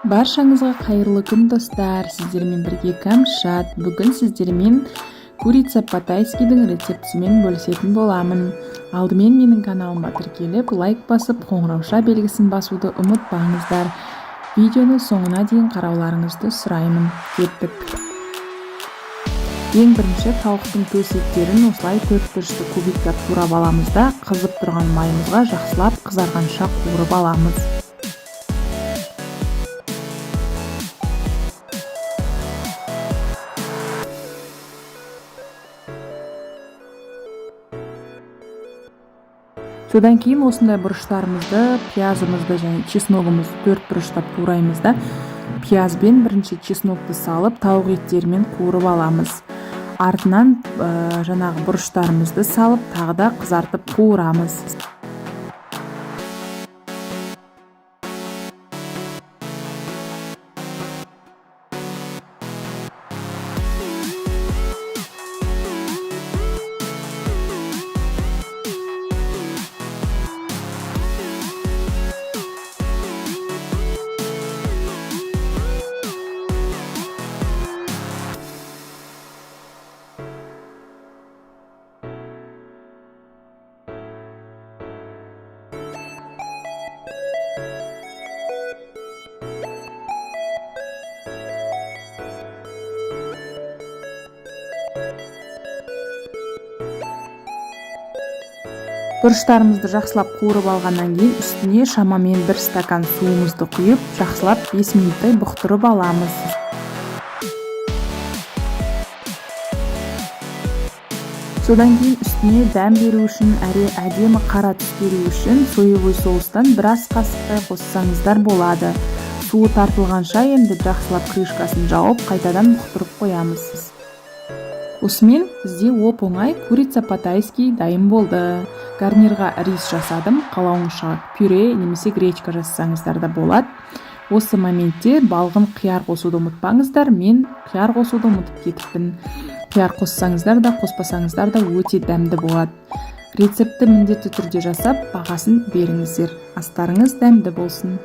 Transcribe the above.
Баршаңызға қайырлы күн достар, сіздермен бірге Камшат. Бүгін сіздермен курица по-тайскийдің рецептісімен бөлісетін боламын. Алдымен менің каналыма тіркеліп, лайк басып, қоңырауша белгісін басуды ұмытпаңыздар. Видеоны соңына дейін қарауларыңызды сұраймын. Кеттік. Ең бірінші тауықтың төс еттерін осылай төртбұрышты кубиктеп турап аламыз да, қызып тұрған майымызға жақсылап қызарғанша қуырып аламыз. Содан кейін осындай бұрыштарымызды, пиязымызды және чесногымызды төрт бұрыштап тураймыз да, пиязбен бірінші чеснокты салып, тауық еттерімен қуырып аламыз. Артынан жаңағы бұрыштарымызды салып, тағы да қызартып қуырамыз. Бұрыштарымызды жақсылап қуырып алғаннан кейін үстіне шамамен 1 стакан суымызды құйып, жақсылап 5 минуттай бұқтырып аламыз. Содан кейін үстіне дәм беру үшін, әдемі қара түс беру үшін соевый соустан 1 ас қасықтай қоссаңыздар болады. Суы тартылғанша енді жақсылап крышкасын жауып, қайтадан бұқтырып қоямыз. Осымен бізде оп-оңай курица по-тайский дайын болды. Гарнирға рис жасадым, қалауыңызша пюре немесе гречка жасасаңыздар да болады. Осы моментте балғын қияр қосуды ұмытпаңыздар. Мен қияр қосуды ұмытып кетіппін. Қияр қоссаңыздар да, қоспасаңыздар да өте дәмді болады. Рецепті міндетті түрде жасап, бағасын беріңіздер. Астарыңыз дәмді болсын.